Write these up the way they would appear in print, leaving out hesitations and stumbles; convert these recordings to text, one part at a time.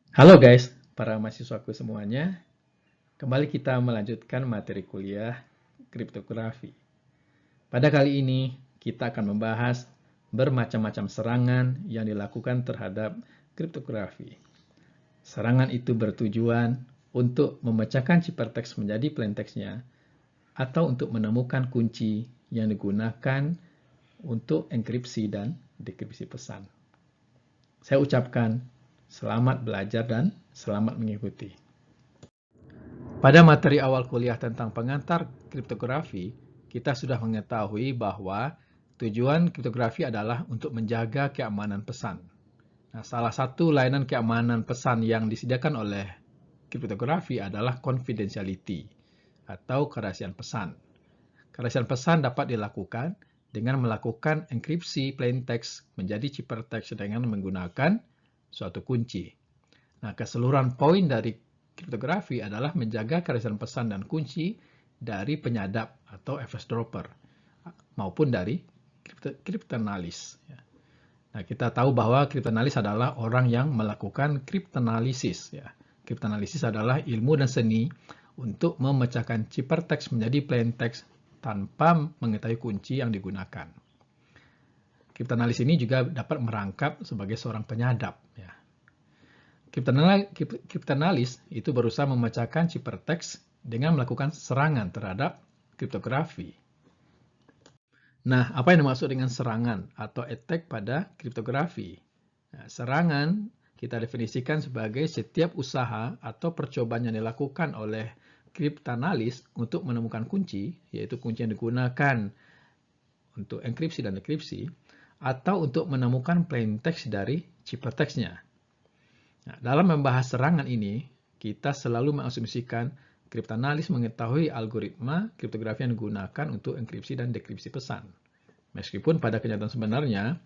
Halo guys, para mahasiswaku semuanya. Kembali kita melanjutkan materi kuliah kriptografi. Pada kali ini, kita akan membahas bermacam-macam serangan yang dilakukan terhadap kriptografi. Serangan itu bertujuan untuk memecahkan ciphertext menjadi plaintextnya atau untuk menemukan kunci yang digunakan untuk enkripsi dan dekripsi pesan. Saya ucapkan selamat belajar dan selamat mengikuti. Pada materi awal kuliah tentang pengantar kriptografi, kita sudah mengetahui bahwa tujuan kriptografi adalah untuk menjaga keamanan pesan. Nah, salah satu layanan keamanan pesan yang disediakan oleh kriptografi adalah confidentiality atau kerahasiaan pesan. Kerahasiaan pesan dapat dilakukan dengan melakukan enkripsi plaintext menjadi ciphertext dengan menggunakan suatu kunci. Nah, keseluruhan poin dari kriptografi adalah menjaga kerahasiaan pesan dan kunci dari penyadap atau fs dropper maupun dari kriptanalis. Nah, kita tahu bahwa kriptanalis adalah orang yang melakukan kriptanalisis. Kriptanalisis adalah ilmu dan seni untuk memecahkan ciphertext menjadi plaintext tanpa mengetahui kunci yang digunakan. Kriptanalis ini juga dapat merangkap sebagai seorang penyadap. Kriptanalis itu berusaha memecahkan ciphertext dengan melakukan serangan terhadap kriptografi. Nah, apa yang dimaksud dengan serangan atau attack pada kriptografi? Nah, serangan kita definisikan sebagai setiap usaha atau percobaan yang dilakukan oleh kriptanalis untuk menemukan kunci, yaitu kunci yang digunakan untuk enkripsi dan dekripsi, atau untuk menemukan plaintext dari ciphertext-nya. Nah, dalam membahas serangan ini, kita selalu mengasumsikan kriptanalis mengetahui algoritma kriptografi yang digunakan untuk enkripsi dan dekripsi pesan. Meskipun pada kenyataan sebenarnya,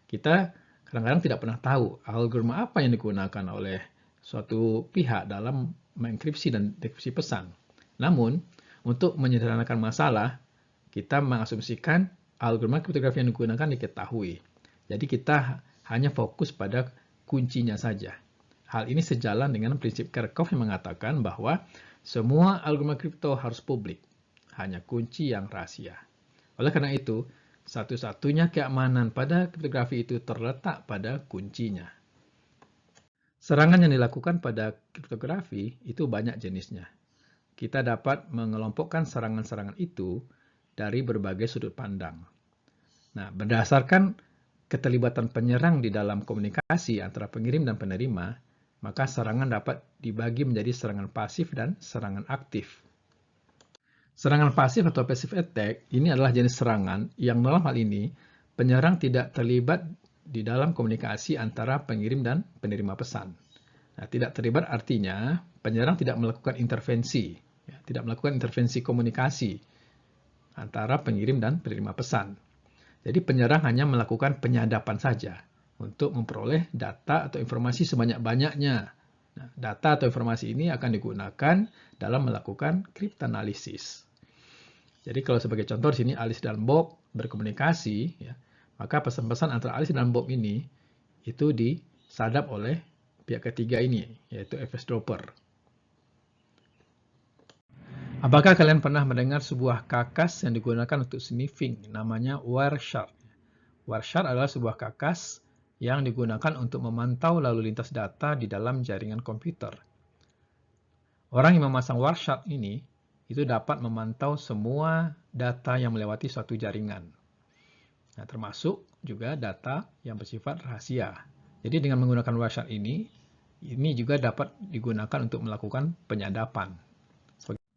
kita kadang-kadang tidak pernah tahu algoritma apa yang digunakan oleh suatu pihak dalam mengenkripsi dan dekripsi pesan. Namun, untuk menyederhanakan masalah, kita mengasumsikan algoritma kriptografi yang digunakan diketahui. Jadi kita hanya fokus pada kuncinya saja. Hal ini sejalan dengan prinsip Kerckhoff yang mengatakan bahwa semua algoritma kripto harus publik, hanya kunci yang rahasia. Oleh karena itu, satu-satunya keamanan pada kriptografi itu terletak pada kuncinya. Serangan yang dilakukan pada kriptografi itu banyak jenisnya. Kita dapat mengelompokkan serangan-serangan itu dari berbagai sudut pandang. Nah, berdasarkan keterlibatan penyerang di dalam komunikasi antara pengirim dan penerima, maka serangan dapat dibagi menjadi serangan pasif dan serangan aktif. Serangan pasif atau passive attack ini adalah jenis serangan yang dalam hal ini penyerang tidak terlibat di dalam komunikasi antara pengirim dan penerima pesan. Nah, tidak terlibat artinya penyerang tidak melakukan intervensi, tidak melakukan intervensi komunikasi antara pengirim dan penerima pesan. Jadi penyerang hanya melakukan penyadapan saja untuk memperoleh data atau informasi sebanyak-banyaknya. Nah, data atau informasi ini akan digunakan dalam melakukan kriptanalisis. Jadi kalau sebagai contoh di sini Alice dan Bob berkomunikasi, maka pesan-pesan antara Alice dan Bob ini itu disadap oleh pihak ketiga ini, yaitu fs dropper. Apakah kalian pernah mendengar sebuah kakas yang digunakan untuk sniffing, namanya Wireshark? Wireshark adalah sebuah kakas yang digunakan untuk memantau lalu lintas data di dalam jaringan komputer. Orang yang memasang Wireshark ini itu dapat memantau semua data yang melewati suatu jaringan. Nah, termasuk juga data yang bersifat rahasia. Jadi dengan menggunakan Wireshark ini juga dapat digunakan untuk melakukan penyadapan.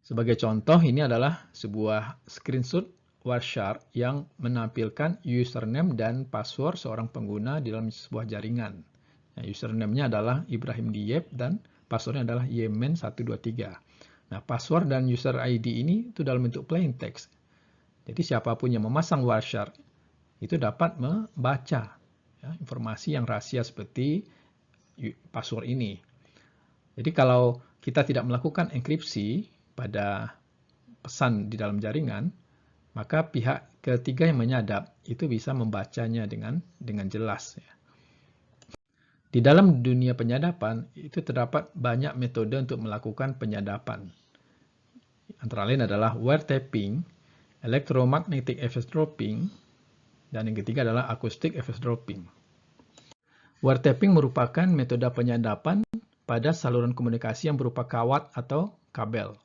Sebagai contoh, ini adalah sebuah screenshot Wireshark yang menampilkan username dan password seorang pengguna di dalam sebuah jaringan. Nah, username-nya adalah Ibrahim Diep dan passwordnya adalah yemen123. Nah, password dan user ID ini itu dalam bentuk plain text. Jadi siapapun yang memasang Wireshark itu dapat membaca informasi yang rahasia seperti password ini. Jadi kalau kita tidak melakukan enkripsi pada pesan di dalam jaringan, maka pihak ketiga yang menyadap itu bisa membacanya dengan jelas. Di dalam dunia penyadapan, itu terdapat banyak metode untuk melakukan penyadapan. Antara lain adalah wiretapping, electromagnetic eavesdropping, dan yang ketiga adalah acoustic eavesdropping. Wiretapping merupakan metode penyadapan pada saluran komunikasi yang berupa kawat atau kabel.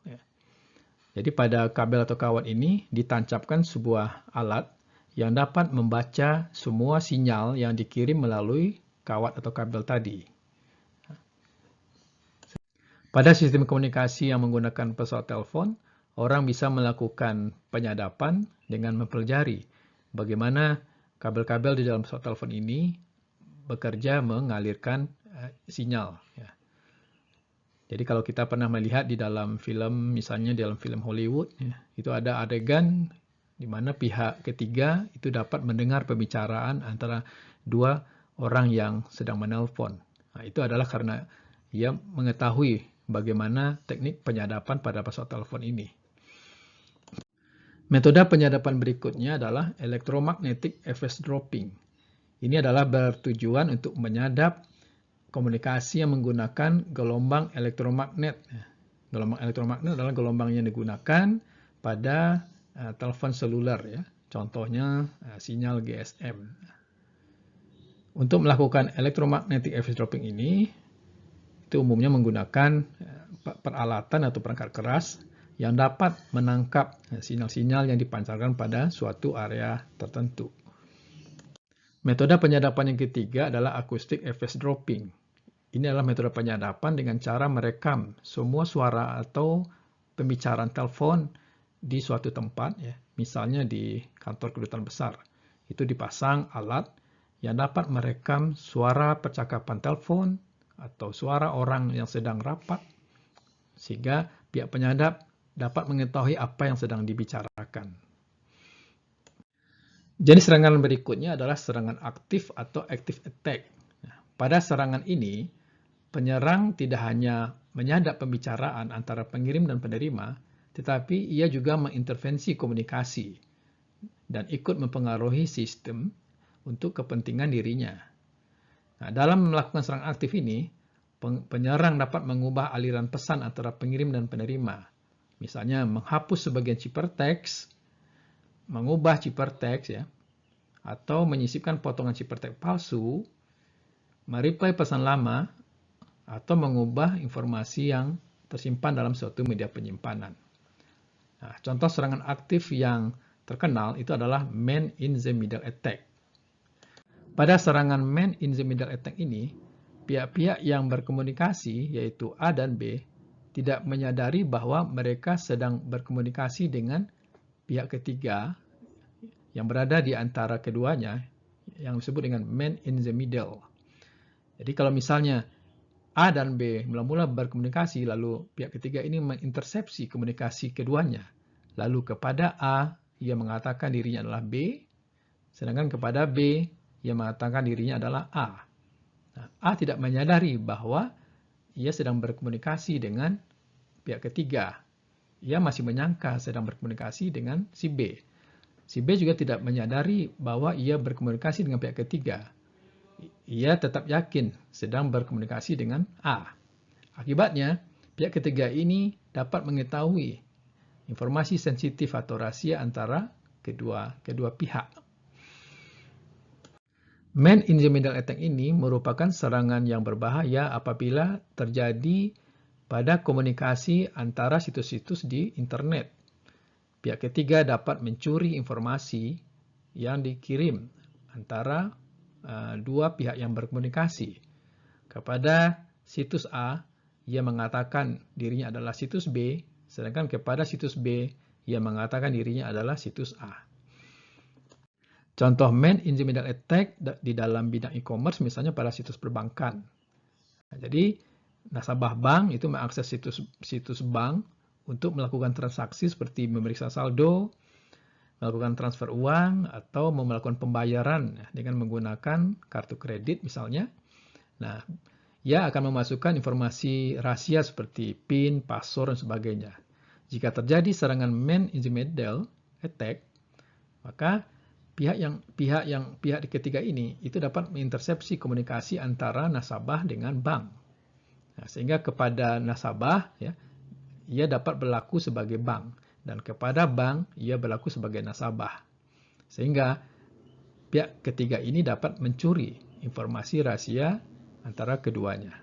Jadi pada kabel atau kawat ini ditancapkan sebuah alat yang dapat membaca semua sinyal yang dikirim melalui kawat atau kabel tadi. Pada sistem komunikasi yang menggunakan pesawat telepon, orang bisa melakukan penyadapan dengan mempelajari bagaimana kabel-kabel di dalam pesawat telepon ini bekerja mengalirkan sinyal. Jadi kalau kita pernah melihat di dalam film, misalnya di dalam film Hollywood, itu ada adegan di mana pihak ketiga itu dapat mendengar pembicaraan antara dua orang yang sedang menelpon. Nah, itu adalah karena ia mengetahui bagaimana teknik penyadapan pada pesawat telepon ini. Metode penyadapan berikutnya adalah electromagnetic eavesdropping. Ini adalah bertujuan untuk menyadap komunikasi yang menggunakan gelombang elektromagnet. Gelombang elektromagnet adalah gelombang yang digunakan pada telepon seluler, ya. Contohnya sinyal GSM. Untuk melakukan electromagnetic eavesdropping ini, itu umumnya menggunakan peralatan atau perangkat keras yang dapat menangkap sinyal-sinyal yang dipancarkan pada suatu area tertentu. Metode penyadapan yang ketiga adalah acoustic eavesdropping. Ini adalah metode penyadapan dengan cara merekam semua suara atau pembicaraan telepon di suatu tempat, ya, misalnya di kantor kedutaan besar. Itu dipasang alat yang dapat merekam suara percakapan telepon atau suara orang yang sedang rapat, sehingga pihak penyadap dapat mengetahui apa yang sedang dibicarakan. Jenis serangan berikutnya adalah serangan aktif atau active attack. Pada serangan ini, penyerang tidak hanya menyadap pembicaraan antara pengirim dan penerima, tetapi ia juga mengintervensi komunikasi dan ikut mempengaruhi sistem untuk kepentingan dirinya. Nah, dalam melakukan serangan aktif ini, penyerang dapat mengubah aliran pesan antara pengirim dan penerima. Misalnya menghapus sebagian ciphertext, mengubah ciphertext, ya, atau menyisipkan potongan ciphertext palsu, mereply pesan lama, atau mengubah informasi yang tersimpan dalam suatu media penyimpanan. Nah, contoh serangan aktif yang terkenal itu adalah man in the middle attack. Pada serangan man in the middle attack ini, pihak-pihak yang berkomunikasi, yaitu A dan B, tidak menyadari bahwa mereka sedang berkomunikasi dengan pihak ketiga yang berada di antara keduanya, yang disebut dengan man in the middle. Jadi kalau misalnya A dan B mula-mula berkomunikasi, lalu pihak ketiga ini mengintersepsi komunikasi keduanya. Lalu kepada A, ia mengatakan dirinya adalah B, sedangkan kepada B, ia mengatakan dirinya adalah A. Nah, A tidak menyadari bahwa ia sedang berkomunikasi dengan pihak ketiga. Ia masih menyangka sedang berkomunikasi dengan si B. Si B juga tidak menyadari bahwa ia berkomunikasi dengan pihak ketiga. Ia tetap yakin sedang berkomunikasi dengan A. Akibatnya, pihak ketiga ini dapat mengetahui informasi sensitif atau rahasia antara kedua pihak. Man in the middle attack ini merupakan serangan yang berbahaya apabila terjadi pada komunikasi antara situs-situs di internet. Pihak ketiga dapat mencuri informasi yang dikirim antara dua pihak yang berkomunikasi. Kepada situs A, ia mengatakan dirinya adalah situs B, sedangkan kepada situs B, ia mengatakan dirinya adalah situs A. Contoh man in the middle attack di dalam bidang e-commerce, misalnya pada situs perbankan. Nah, jadi, nasabah bank itu mengakses situs bank untuk melakukan transaksi seperti memeriksa saldo, melakukan transfer uang, atau melakukan pembayaran dengan menggunakan kartu kredit misalnya. Nah, ia akan memasukkan informasi rahasia seperti PIN, password, dan sebagainya. Jika terjadi serangan man in the middle attack, maka pihak ketiga ini itu dapat mengintersepsi komunikasi antara nasabah dengan bank. Nah, sehingga kepada nasabah ya, ia dapat berlaku sebagai bank, dan kepada bank ia berlaku sebagai nasabah. Sehingga pihak ketiga ini dapat mencuri informasi rahasia antara keduanya.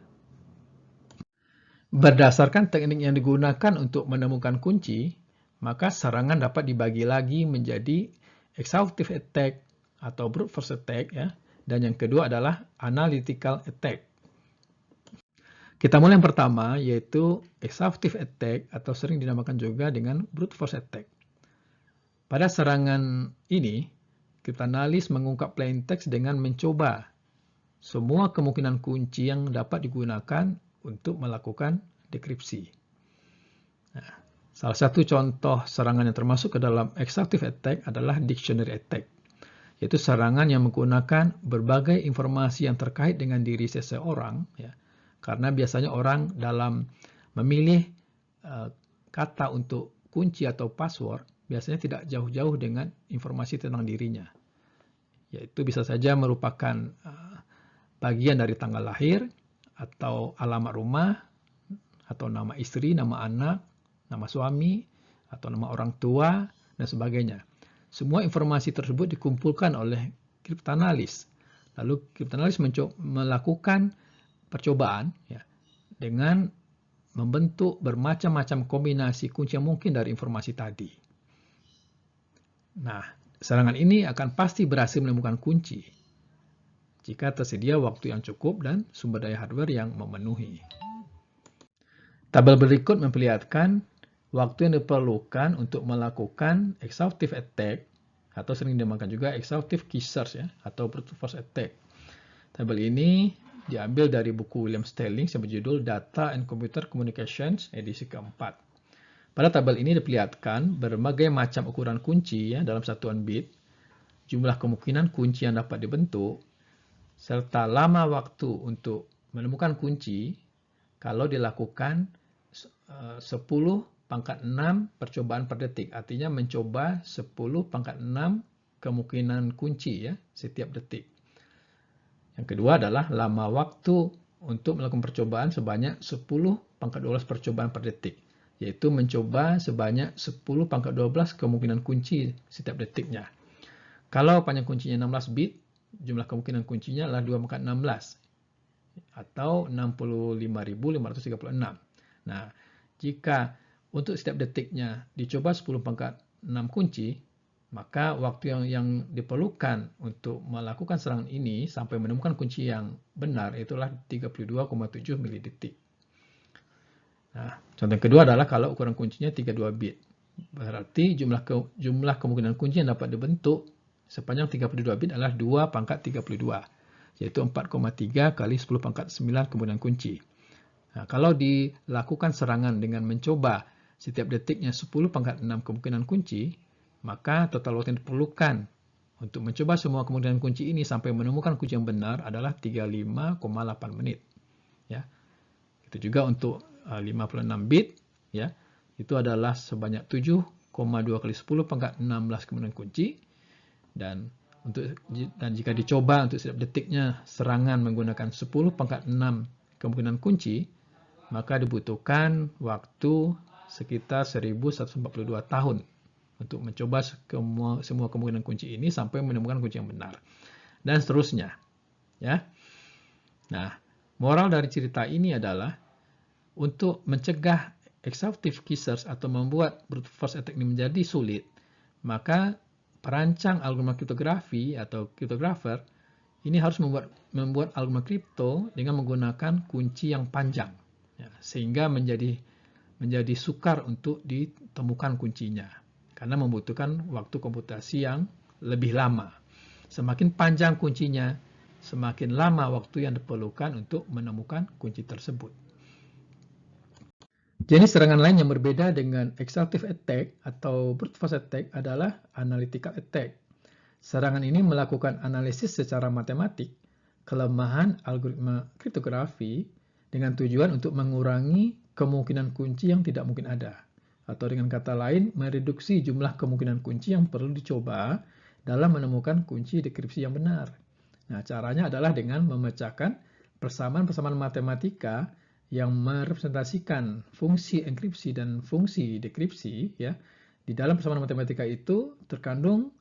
Berdasarkan teknik yang digunakan untuk menemukan kunci, maka serangan dapat dibagi lagi menjadi exhaustive attack atau brute force attack ya, dan yang kedua adalah analytical attack. Kita mulai yang pertama, yaitu exhaustive attack atau sering dinamakan juga dengan brute force attack. Pada serangan ini, kriptanalis mengungkap plain text dengan mencoba semua kemungkinan kunci yang dapat digunakan untuk melakukan dekripsi. Nah, salah satu contoh serangan yang termasuk ke dalam exhaustive attack adalah dictionary attack, yaitu serangan yang menggunakan berbagai informasi yang terkait dengan diri seseorang, ya, karena biasanya orang dalam memilih kata untuk kunci atau password biasanya tidak jauh-jauh dengan informasi tentang dirinya, yaitu bisa saja merupakan bagian dari tanggal lahir, atau alamat rumah, atau nama istri, nama anak, nama suami, atau nama orang tua, dan sebagainya. Semua informasi tersebut dikumpulkan oleh kriptanalis. Lalu kriptanalis melakukan percobaan ya, dengan membentuk bermacam-macam kombinasi kunci yang mungkin dari informasi tadi. Nah, serangan ini akan pasti berhasil menemukan kunci jika tersedia waktu yang cukup dan sumber daya hardware yang memenuhi. Tabel berikut memperlihatkan waktu yang diperlukan untuk melakukan exhaustive attack atau sering dinamakan juga exhaustive key search ya, atau brute force attack. Tabel ini diambil dari buku William Sterling yang berjudul Data and Computer Communications edisi keempat. Pada tabel ini diperlihatkan berbagai macam ukuran kunci ya, dalam satuan bit, jumlah kemungkinan kunci yang dapat dibentuk, serta lama waktu untuk menemukan kunci kalau dilakukan 10 pangkat 6 percobaan per detik. Artinya mencoba 10 pangkat 6 kemungkinan kunci ya, setiap detik. Yang kedua adalah lama waktu untuk melakukan percobaan sebanyak 10 pangkat 12 percobaan per detik, yaitu mencoba sebanyak 10 pangkat 12 kemungkinan kunci setiap detiknya. Kalau panjang kuncinya 16 bit, jumlah kemungkinan kuncinya adalah 2 pangkat 16 atau 65.536. Nah, jika untuk setiap detiknya dicoba 10 pangkat 6 kunci, maka waktu yang diperlukan untuk melakukan serangan ini sampai menemukan kunci yang benar itulah 32,7 milidetik. Nah, contoh yang kedua adalah kalau ukuran kuncinya 32 bit. Berarti jumlah kemungkinan kunci yang dapat dibentuk sepanjang 32 bit adalah 2 pangkat 32, yaitu 4,3 kali 10 pangkat 9 kemungkinan kunci. Nah, kalau dilakukan serangan dengan mencoba setiap detiknya 10 pangkat 6 kemungkinan kunci, maka total waktu yang diperlukan untuk mencoba semua kemungkinan kunci ini sampai menemukan kunci yang benar adalah 35,8 menit. Ya. Itu juga untuk 56 bit, ya, itu adalah sebanyak 7,2 kali 10 pangkat 16 kemungkinan kunci. Dan jika dicoba untuk setiap detiknya serangan menggunakan 10 pangkat 6 kemungkinan kunci, maka dibutuhkan waktu sekitar 1142 tahun untuk mencoba semua kemungkinan kunci ini sampai menemukan kunci yang benar. Dan seterusnya. Ya. Nah, moral dari cerita ini adalah untuk mencegah exhaustive key search atau membuat brute force attack ini menjadi sulit, maka perancang algoritma kriptografi atau cryptographer ini harus membuat algoritma kripto dengan menggunakan kunci yang panjang, ya, sehingga menjadi sukar untuk ditemukan kuncinya karena membutuhkan waktu komputasi yang lebih lama. Semakin panjang kuncinya, semakin lama waktu yang diperlukan untuk menemukan kunci tersebut. Jenis serangan lain yang berbeda dengan exhaustive attack atau brute force attack adalah analytical attack. Serangan ini melakukan analisis secara matematik kelemahan algoritma kriptografi dengan tujuan untuk mengurangi kemungkinan kunci yang tidak mungkin ada. Atau dengan kata lain, mereduksi jumlah kemungkinan kunci yang perlu dicoba dalam menemukan kunci dekripsi yang benar. Nah, caranya adalah dengan memecahkan persamaan-persamaan matematika yang merepresentasikan fungsi enkripsi dan fungsi dekripsi, ya. Di dalam persamaan matematika itu terkandung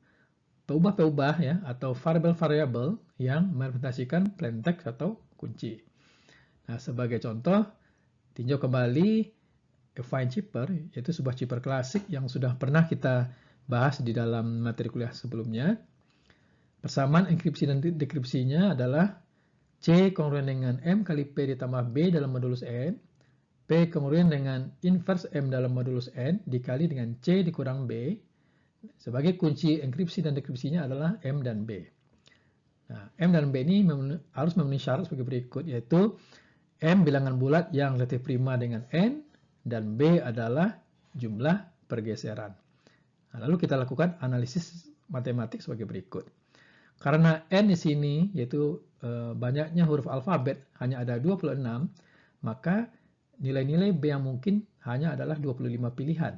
peubah-peubah, ya, atau variabel-variabel yang merepresentasikan plaintext atau kunci. Nah, sebagai contoh, tinjau kembali affine chipper, yaitu sebuah chipper klasik yang sudah pernah kita bahas di dalam materi kuliah sebelumnya. Persamaan enkripsi dan dekripsinya adalah C kongruen dengan M kali P ditambah B dalam modulus N, P kongruen dengan inverse M dalam modulus N dikali dengan C dikurang B. Sebagai kunci enkripsi dan dekripsinya adalah M dan B. Nah, M dan B ini harus memenuhi syarat sebagai berikut, yaitu M bilangan bulat yang relatif prima dengan N, dan B adalah jumlah pergeseran. Nah, lalu kita lakukan analisis matematik sebagai berikut. Karena N di sini, yaitu banyaknya huruf alfabet, hanya ada 26, maka nilai-nilai B yang mungkin hanya adalah 25 pilihan,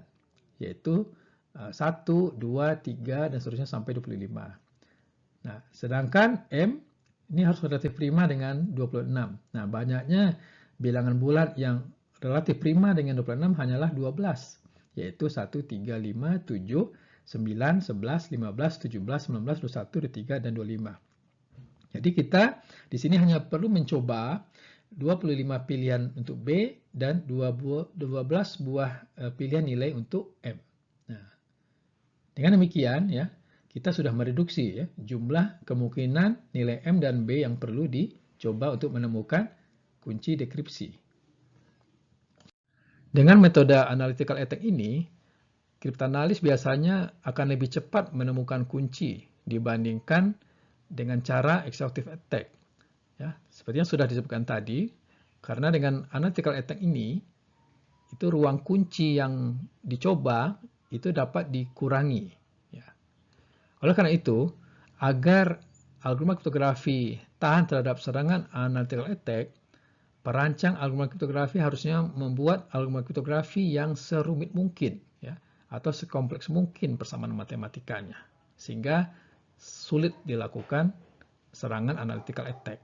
yaitu 1, 2, 3, dan seterusnya sampai 25. Nah, sedangkan M ini harus relatif prima dengan 26. Nah, banyaknya bilangan bulat yang relatif prima dengan 26 hanyalah 12, yaitu 1, 3, 5, 7, 9, 11, 15, 17, 19, 21, 23, dan 25. Jadi kita di sini hanya perlu mencoba 25 pilihan untuk B dan 12 buah pilihan nilai untuk M. Nah, dengan demikian, ya, kita sudah mereduksi, ya, jumlah kemungkinan nilai M dan B yang perlu dicoba untuk menemukan kunci dekripsi. Dengan metode analytical attack ini, kriptanalis biasanya akan lebih cepat menemukan kunci dibandingkan dengan cara exhaustive attack. Ya, seperti yang sudah disebutkan tadi, karena dengan analytical attack ini, itu ruang kunci yang dicoba itu dapat dikurangi. Ya. Oleh karena itu, agar algoritma kriptografi tahan terhadap serangan analytical attack, perancang algoritma kriptografi harusnya membuat algoritma kriptografi yang serumit mungkin, ya, atau sekompleks mungkin persamaan matematikanya, sehingga sulit dilakukan serangan analytical attack.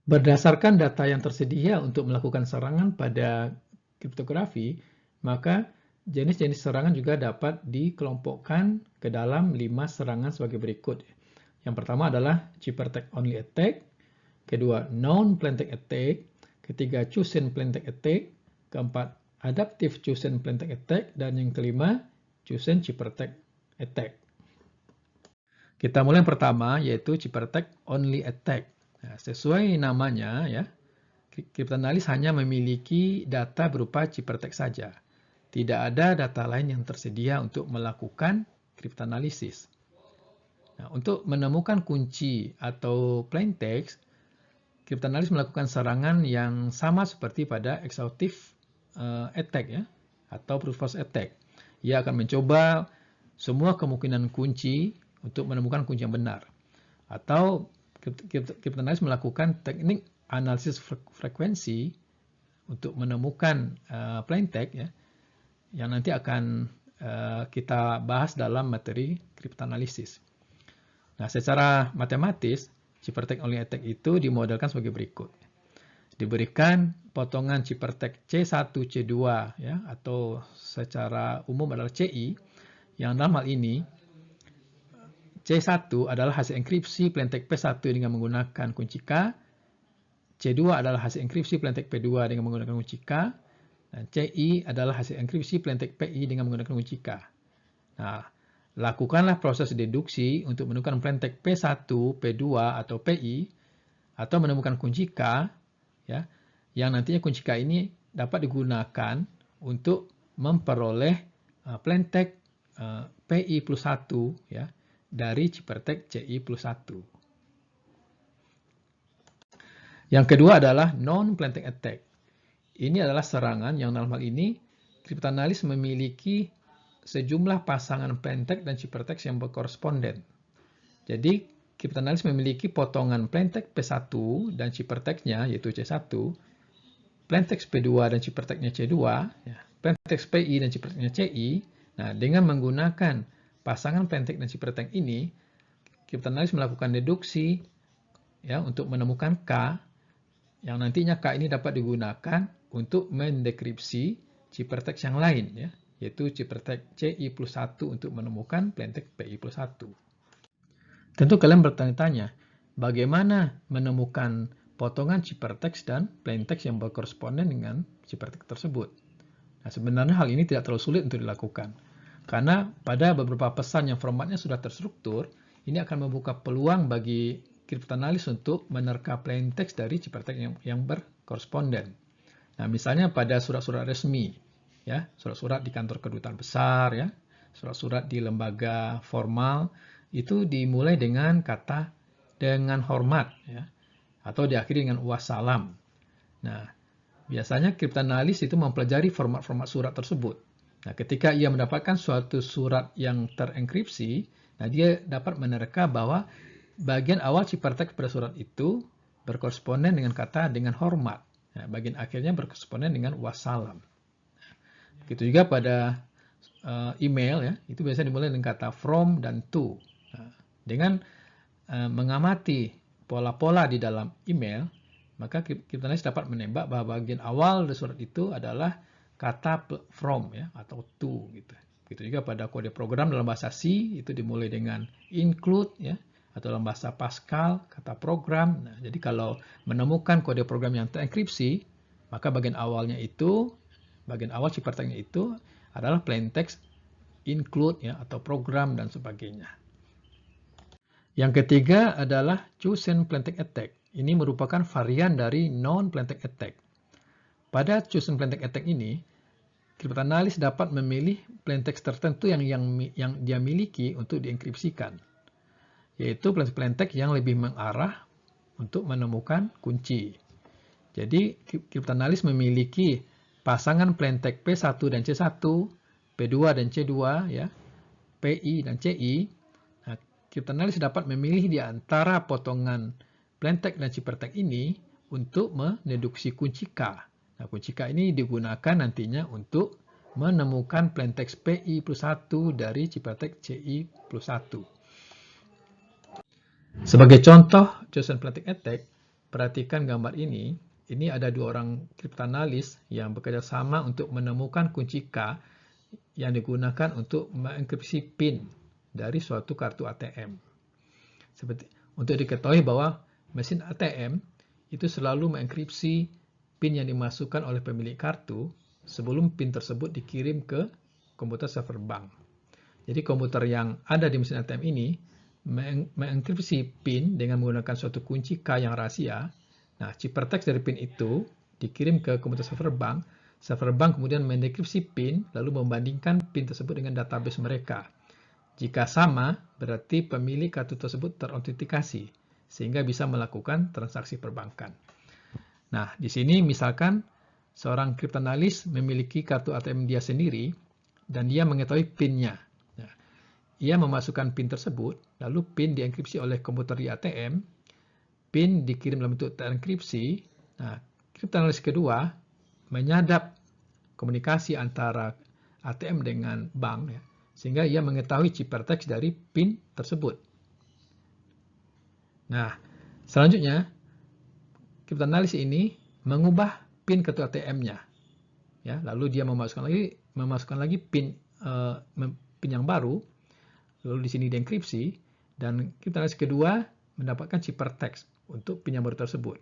Berdasarkan data yang tersedia untuk melakukan serangan pada kriptografi, maka jenis-jenis serangan juga dapat dikelompokkan ke dalam 5 serangan sebagai berikut. Yang pertama adalah ciphertext only attack, kedua non-plaintext attack, ketiga chosen plaintext attack, keempat adaptive chosen plaintext attack, dan yang kelima chosen ciphertext attack. Kita mulai yang pertama, yaitu ciphertext only attack. Nah, sesuai namanya, ya, kriptanalis hanya memiliki data berupa ciphertext saja. Tidak ada data lain yang tersedia untuk melakukan kriptanalisis. Nah, untuk menemukan kunci atau plaintext, kriptanalis melakukan serangan yang sama seperti pada exhaustive attack, ya, atau brute force attack. Ia akan mencoba semua kemungkinan kunci untuk menemukan kunci yang benar. Atau kriptanalis melakukan teknik analisis frekuensi untuk menemukan plaintext, ya, yang nanti akan kita bahas dalam materi kriptanalisis. Nah, secara matematis, ciphertext only attack itu dimodelkan sebagai berikut. Diberikan potongan ciphertext C1, C2, ya, atau secara umum adalah CI, yang dalam hal ini C1 adalah hasil enkripsi plaintext P1 dengan menggunakan kunci K, C2 adalah hasil enkripsi plaintext P2 dengan menggunakan kunci K, dan CI adalah hasil enkripsi plaintext PI dengan menggunakan kunci K. Nah, lakukanlah proses deduksi untuk menemukan plaintext P1, P2, atau PI, atau menemukan kunci K, ya, yang nantinya kunci K ini dapat digunakan untuk memperoleh plaintext PI plus 1, ya, dari ciphertext CI plus 1. Yang kedua adalah non-plaintext attack. Ini adalah serangan yang dalam hal ini kriptanalis memiliki sejumlah pasangan plaintext dan ciphertext yang berkoresponden. Jadi, kriptanalis memiliki potongan plaintext P1 dan ciphertextnya, yaitu C1, plaintext P2 dan ciphertextnya C2, ya, plaintext PI dan ciphertextnya CI. Nah, dengan menggunakan pasangan plaintext dan ciphertext ini, kriptoanalis melakukan deduksi ya untuk menemukan K, yang nantinya K ini dapat digunakan untuk mendekripsi ciphertext yang lain, ya, yaitu ciphertext CI+1 untuk menemukan plaintext PI+1. Tentu kalian bertanya-tanya, bagaimana menemukan potongan ciphertext dan plaintext yang berkoresponden dengan ciphertext tersebut? Nah, sebenarnya hal ini tidak terlalu sulit untuk dilakukan, karena pada beberapa pesan yang formatnya sudah terstruktur, ini akan membuka peluang bagi kriptoanalis untuk menerka plaintext dari ciphertext yang berkoresponden. Nah, misalnya pada surat-surat resmi, ya, surat-surat di kantor kedutaan besar, ya, surat-surat di lembaga formal, itu dimulai dengan kata dengan hormat, ya, atau diakhiri dengan wassalam. Nah, biasanya kriptoanalis itu mempelajari format-format surat tersebut. Nah, ketika ia mendapatkan suatu surat yang terenkripsi, nah dia dapat menerka bahwa bagian awal ciphertext pada surat itu berkoresponden dengan kata dengan hormat. Nah, bagian akhirnya berkoresponden dengan wassalam. Begitu juga pada email, ya, itu biasanya dimulai dengan kata from dan to. Nah, dengan mengamati pola-pola di dalam email, maka kriptoanalis dapat menembak bahwa bagian awal dari surat itu adalah kata from, ya, atau to gitu. Begitu juga pada kode program dalam bahasa C, itu dimulai dengan include, ya, atau dalam bahasa Pascal kata program. Nah, jadi kalau menemukan kode program yang terenkripsi, maka bagian awalnya itu, bagian awal ciphertextnya itu adalah plaintext include, ya, atau program dan sebagainya. Yang ketiga adalah chosen plaintext attack. Ini merupakan varian dari non-plaintext attack. Pada chosen plaintext attack ini, kriptoanalis dapat memilih plaintext tertentu yang dia miliki untuk dienkripsikan, yaitu plaintext yang lebih mengarah untuk menemukan kunci. Jadi, kriptoanalis memiliki pasangan plaintext P1 dan C1, P2 dan C2, ya, PI dan CI. Nah, kriptoanalis dapat memilih di antara potongan plaintext dan ciphertext ini untuk mendeduksi kunci K. Nah, kunci K ini digunakan nantinya untuk menemukan plaintext PI+1 dari ciphertext CI+1. Sebagai contoh chosen plaintext attack, perhatikan gambar ini. Ini ada dua orang kriptoanalis yang bekerja sama untuk menemukan kunci K yang digunakan untuk mengenkripsi PIN dari suatu kartu ATM. Seperti untuk diketahui bahwa mesin ATM itu selalu mengenkripsi PIN yang dimasukkan oleh pemilik kartu sebelum PIN tersebut dikirim ke komputer server bank. Jadi komputer yang ada di mesin ATM ini mengenkripsi PIN dengan menggunakan suatu kunci K yang rahasia. Nah, ciphertext dari PIN itu dikirim ke komputer server bank. Server bank kemudian mendekripsi PIN lalu membandingkan PIN tersebut dengan database mereka. Jika sama, berarti pemilik kartu tersebut terautentikasi sehingga bisa melakukan transaksi perbankan. Nah, di sini misalkan seorang kriptoanalis memiliki kartu ATM dia sendiri dan dia mengetahui PIN-nya. Nah, ia memasukkan PIN tersebut, lalu PIN dienkripsi oleh komputer di ATM, PIN dikirim dalam bentuk terenkripsi. Nah, kriptoanalis kedua menyadap komunikasi antara ATM dengan bank, ya, sehingga ia mengetahui ciphertext dari PIN tersebut. Nah, selanjutnya kriptoanalis ini mengubah PIN kartu ATM-nya, ya, lalu dia memasukkan lagi PIN yang baru, lalu di sini dienkripsi, dan kriptoanalis kedua mendapatkan ciphertext untuk PIN yang baru tersebut.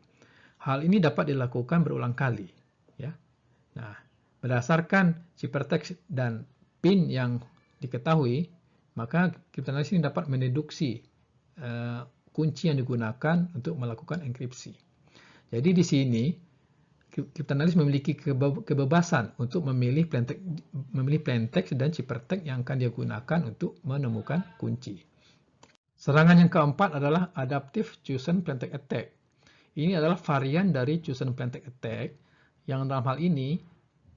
Hal ini dapat dilakukan berulang kali, ya. Nah, berdasarkan ciphertext dan PIN yang diketahui, maka kriptoanalis ini dapat mendeduksi kunci yang digunakan untuk melakukan enkripsi. Jadi di sini kriptoanalis memiliki kebebasan untuk memilih plaintext dan ciphertext yang akan dia gunakan untuk menemukan kunci. Serangan yang keempat adalah adaptive chosen plaintext attack. Ini adalah varian dari chosen plaintext attack yang dalam hal ini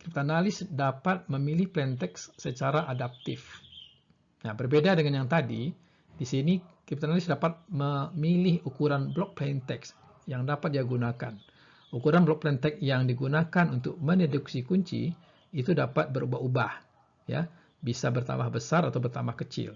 kriptoanalis dapat memilih plaintext secara adaptif. Nah, berbeda dengan yang tadi, di sini kriptoanalis dapat memilih ukuran blok plaintext yang dapat dia gunakan. Ukuran blok plaintext yang digunakan untuk mendeduksi kunci itu dapat berubah-ubah, ya, bisa bertambah besar atau bertambah kecil.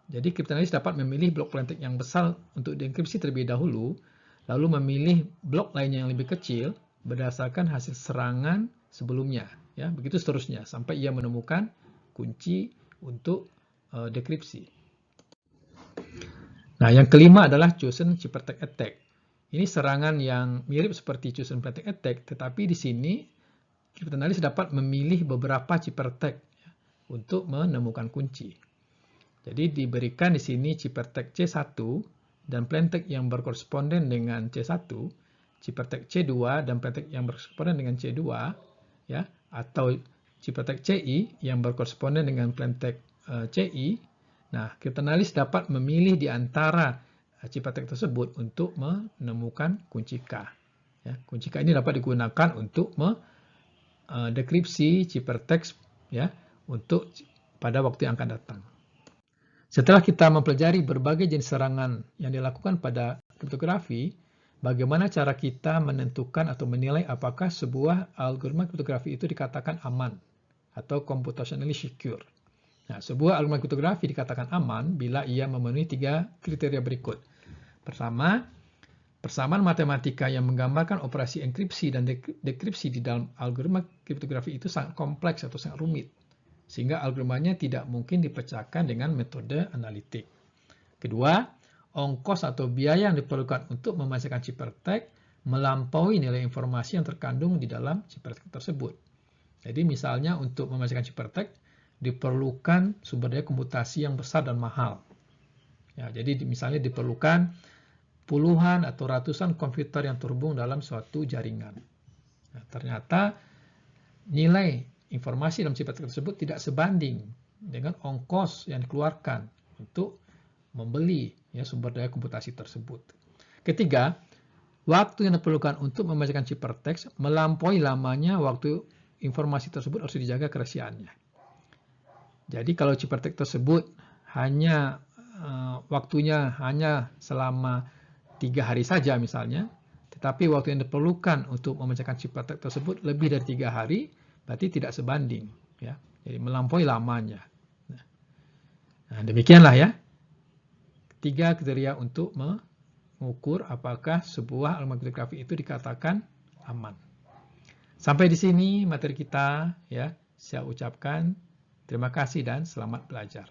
Jadi kriptoanalis dapat memilih blok plaintext yang besar untuk dienkripsi terlebih dahulu, lalu memilih blok lainnya yang lebih kecil berdasarkan hasil serangan sebelumnya. Ya, begitu seterusnya sampai ia menemukan kunci untuk dekripsi. Nah, yang kelima adalah chosen ciphertext attack. Ini serangan yang mirip seperti chosen plaintext attack, tetapi di sini kriptoanalis dapat memilih beberapa ciphertext untuk menemukan kunci. Jadi diberikan di sini ciphertext C1 dan plaintext yang berkoresponden dengan C1, ciphertext C2 dan plaintext yang berkoresponden dengan C2, ya, atau ciphertext CI yang berkoresponden dengan plaintext CI. Nah, kriptoanalis dapat memilih di antara ciphertext tersebut untuk menemukan kunci K. Ya, kunci K ini dapat digunakan untuk dekripsi ciphertext, ya, untuk pada waktu yang akan datang. Setelah kita mempelajari berbagai jenis serangan yang dilakukan pada kriptografi, bagaimana cara kita menentukan atau menilai apakah sebuah algoritma kriptografi itu dikatakan aman atau computationally secure. Nah, sebuah algoritma kriptografi dikatakan aman bila ia memenuhi 3 kriteria berikut. Pertama, persamaan matematika yang menggambarkan operasi enkripsi dan dekripsi di dalam algoritma kriptografi itu sangat kompleks atau sangat rumit, sehingga algoritmanya tidak mungkin dipecahkan dengan metode analitik. Kedua, ongkos atau biaya yang diperlukan untuk memasukkan ciphertext melampaui nilai informasi yang terkandung di dalam ciphertext tersebut. Jadi misalnya untuk memasukkan ciphertext diperlukan sumber daya komputasi yang besar dan mahal. Ya, jadi misalnya diperlukan puluhan atau ratusan komputer yang terhubung dalam suatu jaringan. Nah, ternyata nilai informasi dalam ciphertext tersebut tidak sebanding dengan ongkos yang dikeluarkan untuk membeli, ya, sumber daya komputasi tersebut. Ketiga, waktu yang diperlukan untuk membacakan ciphertext melampaui lamanya waktu informasi tersebut harus dijaga kerahasiaannya. Jadi kalau ciphertext tersebut hanya waktunya hanya selama 3 hari saja misalnya, tetapi waktu yang diperlukan untuk membacakan ciphertext tersebut lebih dari 3 hari, berarti tidak sebanding, ya. Jadi melampaui lamanya. Nah, demikianlah ya 3 kriteria untuk mengukur apakah sebuah algoritma kriptografi itu dikatakan aman. Sampai di sini materi kita, ya. Saya ucapkan terima kasih dan selamat belajar.